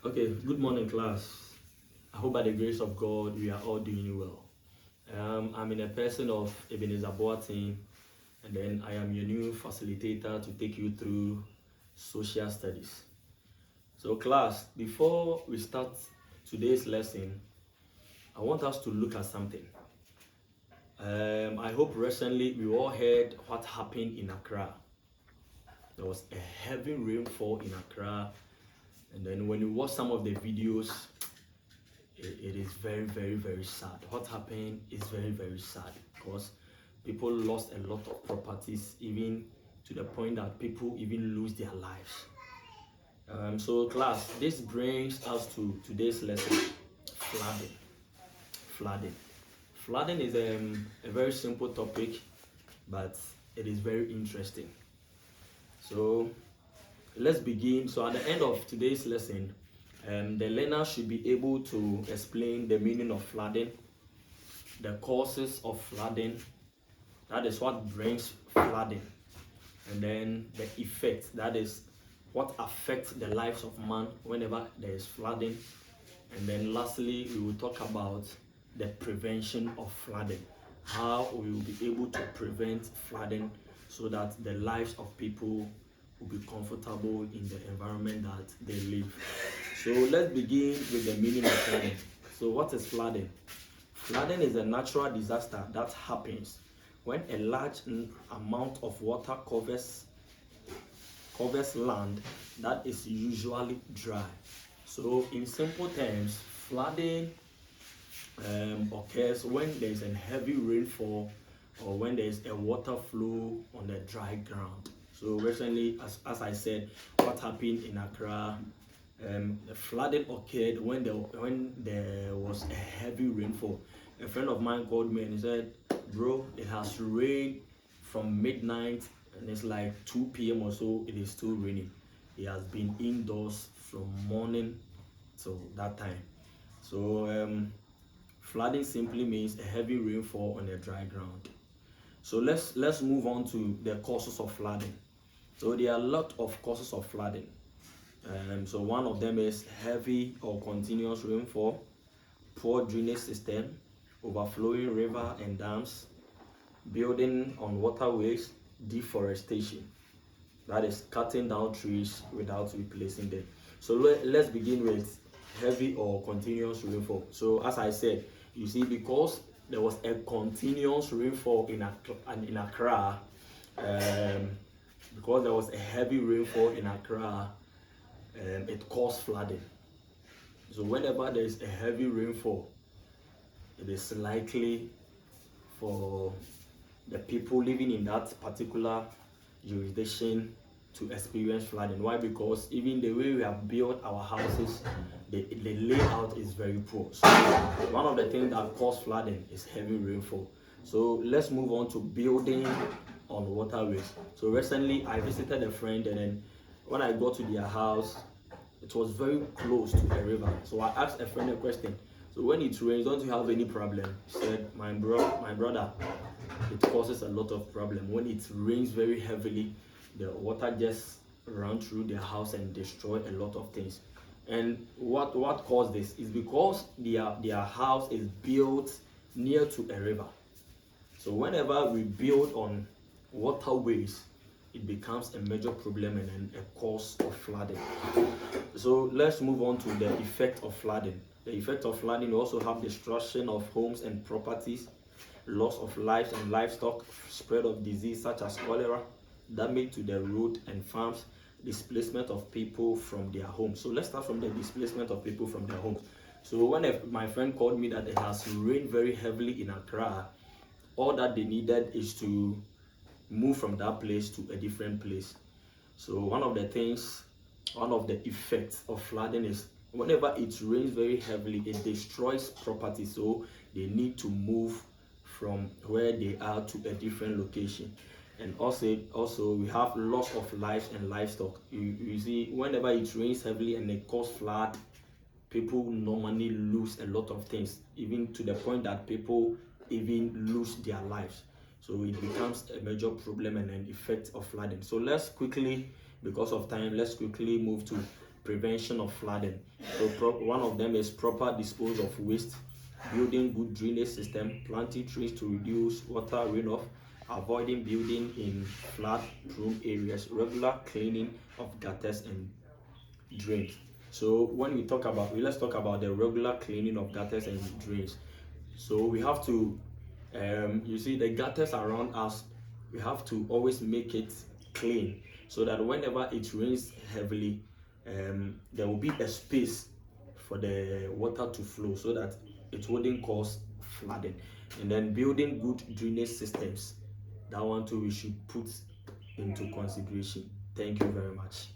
Okay, good morning, class. I hope by the grace of God we are all doing well. I'm in a person of Ebenezer Boateng, and then I am your new facilitator to take you through social studies. So, class, before we start today's lesson, I want us to look at something. I hope recently we all heard what happened in Accra. There was a heavy rainfall in Accra, and then when you watch some of the videos, it is very, very, very sad. What happened is very, very sad because people lost a lot of properties, even to the point that people even lose their lives. So class, this brings us to today's lesson: flooding. Flooding. Flooding is a very simple topic, but it is very interesting. So let's begin. So at the end of today's lesson, the learner should be able to explain the meaning of flooding, the causes of flooding, that is what brings flooding, and then the effect, that is what affects the lives of man whenever there is flooding, and then lastly we will talk about the prevention of flooding, how we will be able to prevent flooding so that the lives of people will be comfortable in the environment that they live. So let's begin with the meaning of flooding. So what is flooding? Flooding is a natural disaster that happens when a large amount of water covers land that is usually dry. So in simple terms, flooding occurs when there is a heavy rainfall or when there is a water flow on the dry ground. So recently, as I said, what happened in Accra, the flooding occurred when there was a heavy rainfall. A friend of mine called me and he said, "Bro, it has rained from midnight and it's like 2 p.m. or so. It is still raining." He has been indoors from morning till that time. So flooding simply means a heavy rainfall on a dry ground. So let's move on to the causes of flooding. So there are a lot of causes of flooding. So one of them is heavy or continuous rainfall, poor drainage system, overflowing river and dams, building on waterways, deforestation. That is cutting down trees without replacing them. So let's begin with heavy or continuous rainfall. So as I said, you see, because there was a continuous rainfall in Accra, because there was a heavy rainfall in Accra, it caused flooding. So whenever there is a heavy rainfall, it is likely for the people living in that particular jurisdiction to experience flooding. Why? Because even the way we have built our houses, the layout is very poor. So one of the things that cause flooding is heavy rainfall. So let's move on to building on waterways. So recently I visited a friend, and then when I got to their house, it was very close to a river. So I asked a friend a question. So when it rains, don't you have any problem? He said, my brother, it causes a lot of problem. When it rains very heavily, the water just run through their house and destroy a lot of things. And what caused this is because their house is built near to a river. So whenever we build on waterways, it becomes a major problem and a cause of flooding. So let's move on to the effect of flooding. The effect of flooding also have destruction of homes and properties, loss of lives and livestock, spread of disease such as cholera, damage to the road and farms, displacement of people from their homes. So let's start from the displacement of people from their homes. So when my friend called me that it has rained very heavily in Accra, all that they needed is to move from that place to a different place. So one of the effects of flooding is whenever it rains very heavily, it destroys property. So they need to move from where they are to a different location. And also we have loss of lives and livestock. You see, whenever it rains heavily and it causes flood, people normally lose a lot of things, even to the point that people even lose their lives. So it becomes a major problem and an effect of flooding. So let's quickly, because of time, let's quickly move to prevention of flooding. So one of them is proper disposal of waste, building good drainage system, planting trees to reduce water runoff, avoiding building in flood-prone areas, regular cleaning of gutters and drains. So when we talk about, let's talk about the regular cleaning of gutters and drains. So we have to, you see the gutters around us, we have to always make it clean so that whenever it rains heavily, there will be a space for the water to flow so that it wouldn't cause flooding. And then building good drainage systems, that one too we should put into consideration. Thank you very much.